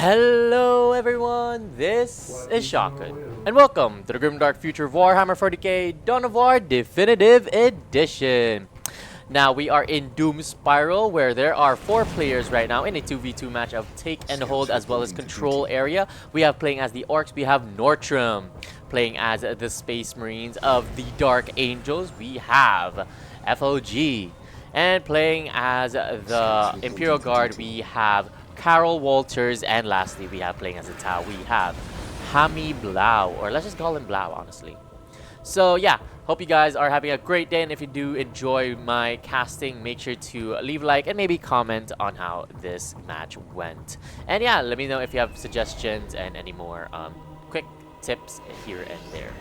Hello everyone, this is Shotgun, and welcome to the grimdark future of Warhammer 40k Dawn of War Definitive Edition. Now we are in Doom Spiral, where there are 4 players right now in a 2v2 match of take and hold as well as control area. We have playing as the Orcs, we have Nortrum. Playing as the Space Marines of the Dark Angels, we have FOG. And playing as the Imperial Guard, we have Carol Walters, and lastly we have playing as a Tau, we have Hami Blau, or let's just call him Blau, honestly. So yeah, hope you guys are having a great day, and if you do enjoy my casting, make sure to leave a like and maybe comment on how this match went. And yeah, let me know if you have suggestions and any more quick tips here and there.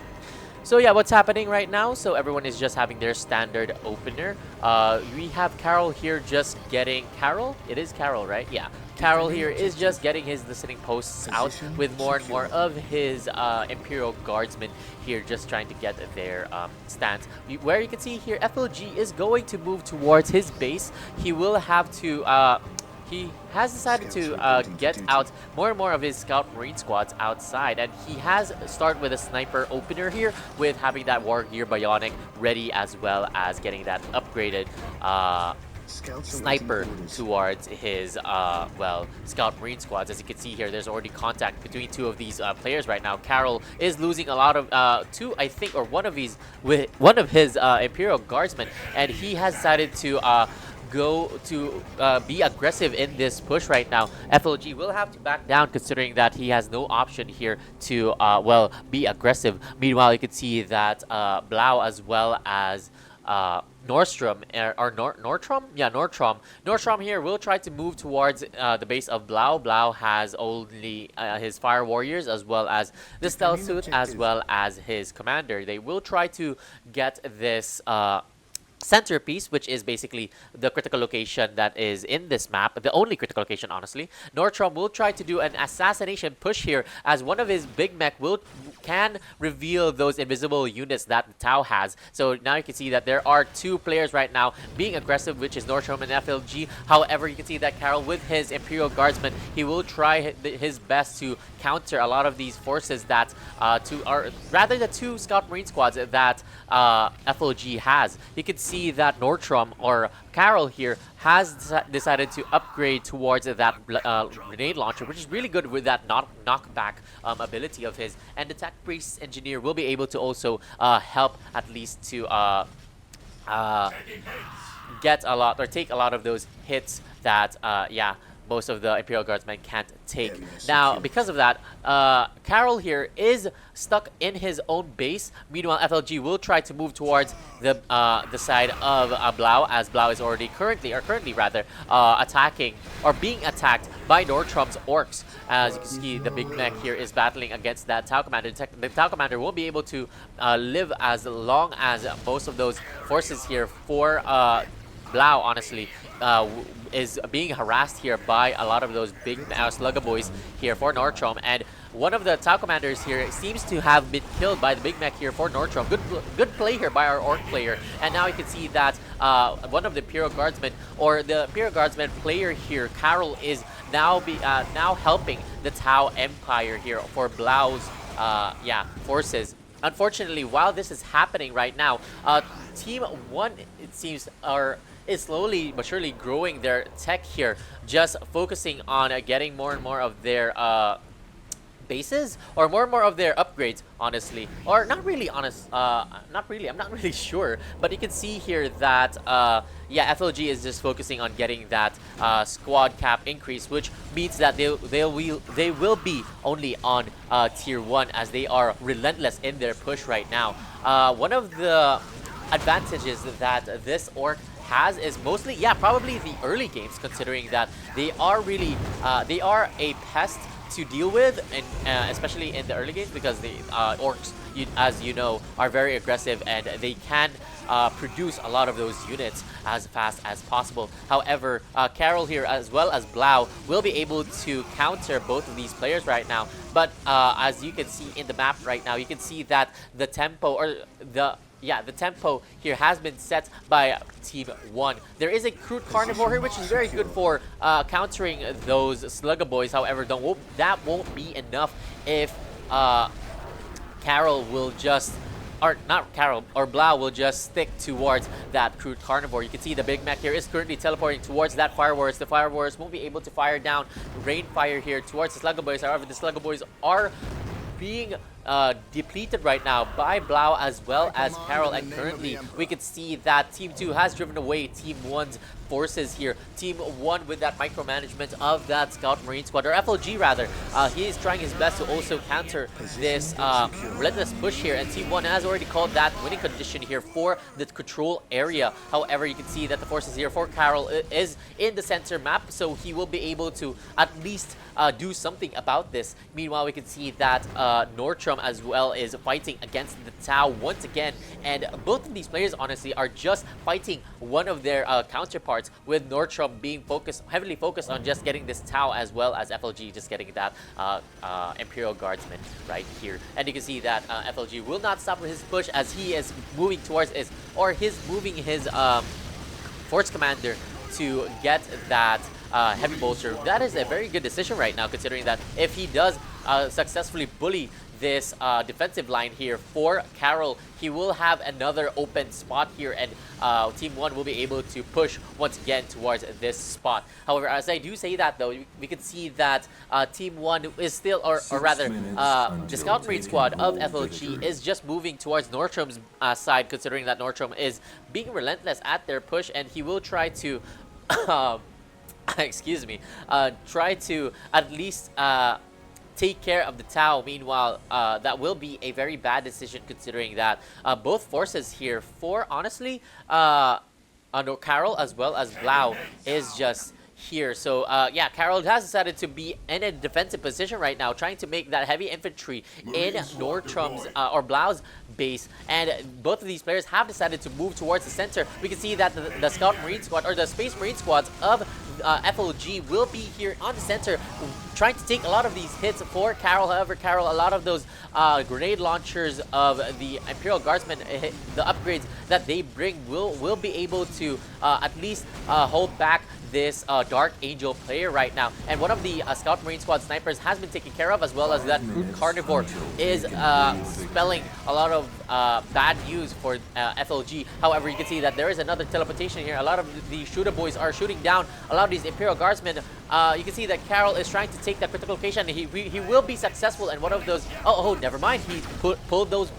So yeah, what's happening right now? So everyone is just having their standard opener. We have Carol here just getting... Carol? It is Carol, right? Yeah. Carol here is just getting his listening posts out with more and more of his Imperial Guardsmen here just trying to get their stance. Where you can see here, FLG is going to move towards his base. He will have to... he has decided to get out more and more of his Scout Marine squads outside, and he has started with a Sniper opener here with having that War Gear Bionic ready, as well as getting that upgraded Sniper towards his well, Scout Marine squads. As you can see here, there's already contact between 2 of these players right now. Carol is losing a lot of I think, or one of his Imperial Guardsmen, and he has decided to go to be aggressive in this push right now. FLG will have to back down, considering that he has no option here to well, be aggressive. Meanwhile, you can see that Blau as well as Nordstrom, or Nortrum? Yeah, Nortrum. Nortrum here will try to move towards the base of Blau. Blau has only his Fire Warriors, as well as the Stealth Suit, as well as his Commander. They will try to get this centerpiece, which is basically the critical location that is in this map, the only critical location, honestly. Nortrum will try to do an assassination push here, as one of his big mech can reveal those invisible units that the Tau has. So now you can see that there are 2 players right now being aggressive, which is Nortrum and FLG. However, you can see that Carol, with his Imperial Guardsmen, he will try his best to counter a lot of these forces that rather the 2 Scout Marine squads that FLG has. You can see that Nortrum, or Carol here, has decided to upgrade towards that grenade launcher, which is really good with that knockback ability of his. And the Tech Priest Engineer will be able to also help at least to get a lot, or take a lot of those hits that yeah, most of the Imperial Guardsmen can't take. Now, because of that, Carol here is stuck in his own base. Meanwhile, FLG will try to move towards the side of Blau, as Blau is currently attacking, or being attacked by Nortrum's Orcs. As you can see, the big mech here is battling against that Tau Commander. The Tau Commander won't be able to live as long as most of those forces here for Blau, honestly, is being harassed here by a lot of those big slugger boys here for Nortrum. And one of the Tau Commanders here seems to have been killed by the big mech here for Nortrum. Good play here by our Orc player. And now you can see that one of the Imperial Guardsmen, or the Imperial Guardsman player here, Carol, is now helping the Tau Empire here for Blau's yeah, forces. Unfortunately, while this is happening right now, Team 1, it seems, is slowly but surely growing their tech here, just focusing on getting more and more of their bases, or more and more of their upgrades, honestly. Or not really, I'm not really sure. But you can see here that yeah, FLG is just focusing on getting that squad cap increase, which means that they will be only on tier 1, as they are relentless in their push right now. One of the advantages that this Orc has is mostly, yeah, probably the early games, considering that they are really they are a pest to deal with, and especially in the early games, because the Orcs, as you know, are very aggressive, and they can produce a lot of those units as fast as possible. However, Carol here, as well as Blau, will be able to counter both of these players right now. But as you can see in the map right now, you can see that the tempo, or the yeah, the tempo here has been set by Team 1. There is a crude carnivore here, which is very good for countering those slugger boys. However, that won't be enough if Carol will just, or not Carol, or Blau will just stick towards that crude carnivore. You can see the Big Mech here is currently teleporting towards that Fire Warriors. The Fire Warriors won't be able to fire down rain fire here towards the Slugger Boys. However, the Slugger Boys are being depleted right now by Blau as well as Carol, and currently we can see that Team 2 has driven away Team 1's forces here. Team 1 with that micromanagement of that Scout Marine Squad, or FLG rather. He is trying his best to also counter this relentless push here, and Team 1 has already called that winning condition here for the control area. However, you can see that the forces here for Carol is in the center map, so he will be able to at least do something about this. Meanwhile, we can see that Nordstrom as well is fighting against the Tau once again, and both of these players honestly are just fighting one of their counterparts, with Nordstrom being heavily focused on just getting this Tau, as well as FLG just getting that Imperial Guardsman right here. And you can see that FLG will not stop his push as he is moving towards his Force Commander to get that heavy bolter. That is a very good decision right now, considering that if he does successfully bully this defensive line here for Carol, he will have another open spot here, and Team 1 will be able to push once again towards this spot. However, as I do say that though, we can see that Team 1 is still, or rather, the Scout Marine Squad of FLG is just moving towards Nordstrom's side, considering that Nordstrom is being relentless at their push, and he will try to excuse me, try to at least take care of the Tau. Meanwhile, that will be a very bad decision, considering that both forces here for, honestly, Carol as well as Blau is just here. So yeah, Carol has decided to be in a defensive position right now, trying to make that heavy infantry in Nordstrom's or Blau's base, and both of these players have decided to move towards the center. We can see that the Scout Marine Squad, or the Space Marine Squads of FLG, will be here on the center, trying to take a lot of these hits for Carol. However, Carol, a lot of those grenade launchers of the Imperial Guardsmen, the upgrades that they bring, will be able to at least hold back this Dark Angel player right now. And one of the Scout Marine Squad snipers has been taken care of, as well as that crude carnivore is spelling a lot of bad news for FLG. However, you can see that there is another teleportation here. A lot of the shooter boys are shooting down a lot of these Imperial Guardsmen. You can see that Carol is trying to take that critical location. He will be successful, and one of those, oh never mind, he pulled those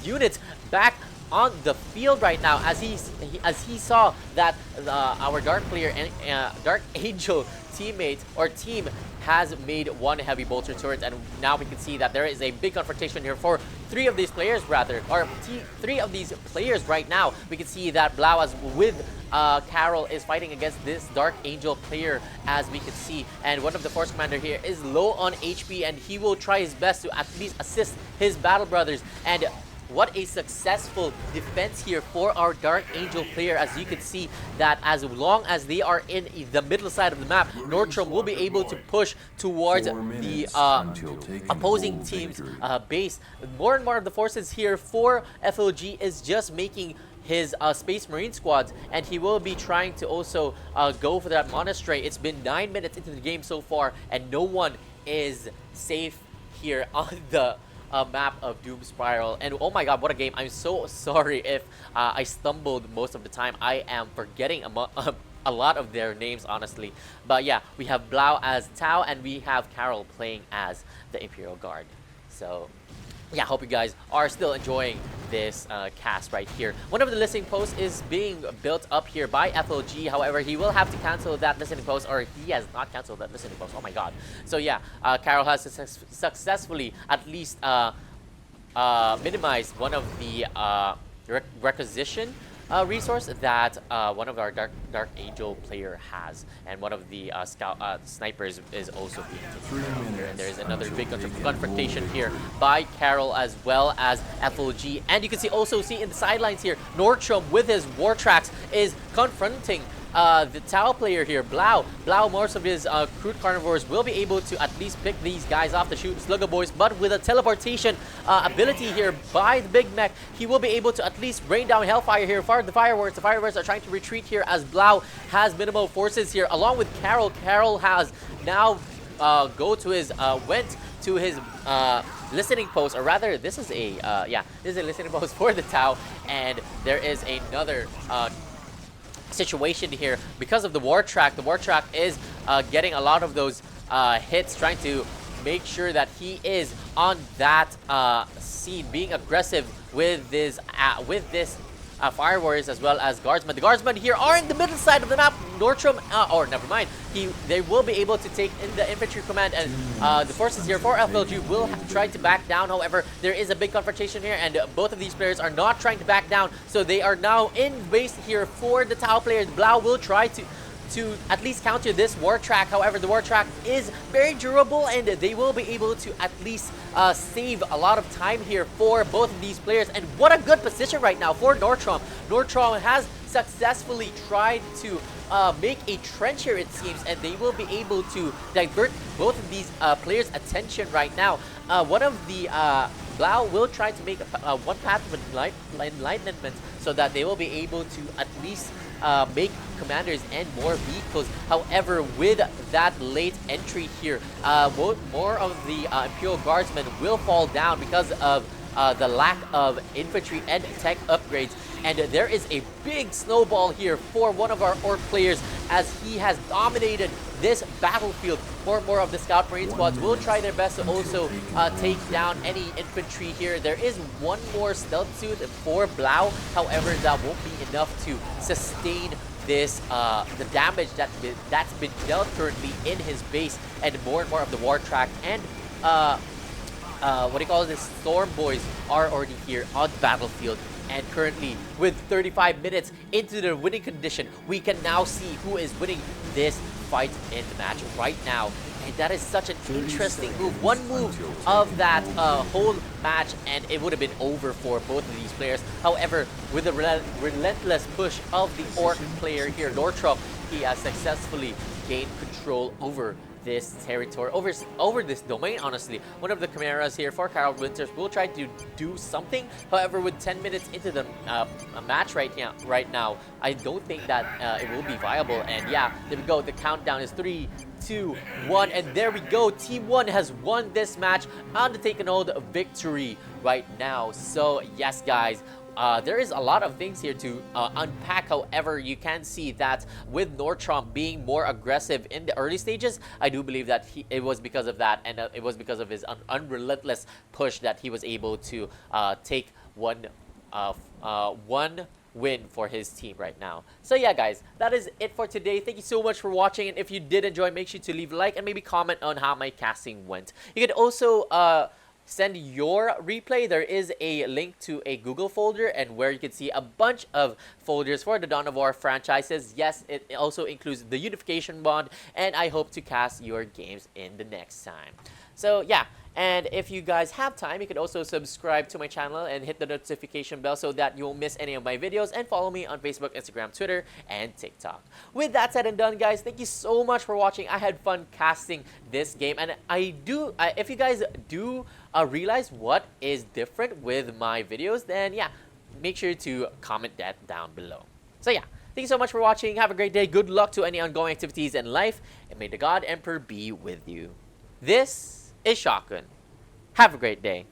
units back on the field right now, as he saw that our Dark player and Dark Angel teammate or team has made one heavy bolter turret, and now we can see that there is a big confrontation here for three of these players right now. We can see that Blau with Carol is fighting against this Dark Angel player, as we can see, and one of the Force Commander here is low on HP, and he will try his best to at least assist his battle brothers. And what a successful defense here for our Dark Angel player, as you can see that as long as they are in the middle side of the map, Nordstrom will be able to push towards the opposing team's base. More and more of the forces here for FLG is just making his Space Marine squads, and he will be trying to also go for that Monastery. It's been 9 minutes into the game so far, and no one is safe here on the map of Doom Spiral. And oh my god, what a game. I'm so sorry if I stumbled most of the time. I am forgetting a lot of their names, honestly. But yeah, we have Blau as Tau, and we have Carol playing as the Imperial Guard. So yeah, hope you guys are still enjoying this cast right here. One of the listening posts is being built up here by FLG. However, he will have to cancel that listening post, or he has not canceled that listening post. Oh my god. So yeah, Carol has successfully at least minimized one of the requisition resource that one of our Dark Angel player has, and one of the snipers is also being taken here. And there is another big confrontation here by Carol as well as FLG, and you can also see in the sidelines here, Nordstrom with his war tracks is confronting the Tau player here, Blau, most of his crude carnivores will be able to at least pick these guys off the shoot Slugger Boys, but with a teleportation ability here by the Big Mech, he will be able to at least rain down Hellfire here for the Fireworks. The Fireworks are trying to retreat here as Blau has minimal forces here, along with Carol. Carol has now went to his listening post, or rather, this is a this is a listening post for the Tau, and there is another situation here because of the war track. The war track is getting a lot of those hits, trying to make sure that he is on that scene, being aggressive with this Fire Warriors as well as Guardsmen. The Guardsmen here are in the middle side of the map. Nordstrom, or never mind, they will be able to take in the infantry command, and the forces here for FLG will try to back down. However, there is a big confrontation here, and both of these players are not trying to back down, so they are now in base here for the Tau players. Blau will try to at least counter this war track. However, the war track is very durable, and they will be able to at least save a lot of time here for both of these players. And what a good position right now for Nordstrom. Nordstrom has successfully tried to make a trench here, it seems, and they will be able to divert both of these players' attention right now. One of the Blau will try to make one path of enlightenment so that they will be able to at least make commanders and more vehicles. However, with that late entry here, more of the Imperial Guardsmen will fall down because of the lack of infantry and tech upgrades. And there is a big snowball here for one of our Orc players as he has dominated this battlefield. More of the Scout Marine squads will try their best to also take down any infantry here. There is one more stealth suit for Blau. However, that won't be enough to sustain this the damage that's been dealt currently in his base, and more of the war track and Storm Boys are already here on the battlefield. And currently, with 35 minutes into the winning condition, we can now see who is winning this fight in the match right now. And that is such an interesting move. One move of that whole match, and it would have been over for both of these players. However, with the relentless push of the Orc player here, Nordstrom, he has successfully gained control over this territory, over this domain. Honestly, one of the Chimeras here for Carol Winters will try to do something. However, with 10 minutes into the match right now, I don't think that it will be viable. And yeah, there we go. The countdown is 3, 2, 1, and there we go. Team 1 has won this match on the Taken Hold victory right now. So yes, guys, there is a lot of things here to unpack. However, you can see that with Nordstrom being more aggressive in the early stages, I do believe that it was because of that, and it was because of his unrelentless push that he was able to take one win for his team right now. So yeah, guys, that is it for today. Thank you so much for watching, and if you did enjoy, make sure to leave a like and maybe comment on how my casting went. You could also send your replay. There is a link to a Google folder, and where you can see a bunch of folders for the Dawn of War franchises. Yes, it also includes the Unification mod, and I hope to cast your games in the next time. So yeah, and if you guys have time, you can also subscribe to my channel and hit the notification bell so that you won't miss any of my videos, and follow me on Facebook, Instagram, Twitter, and TikTok. With that said and done, guys, thank you so much for watching. I had fun casting this game, and if you guys do realize what is different with my videos, then yeah, make sure to comment that down below. So yeah, thank you so much for watching. Have a great day. Good luck to any ongoing activities in life, and may the God Emperor be with you. This is Shotgun. Have a great day.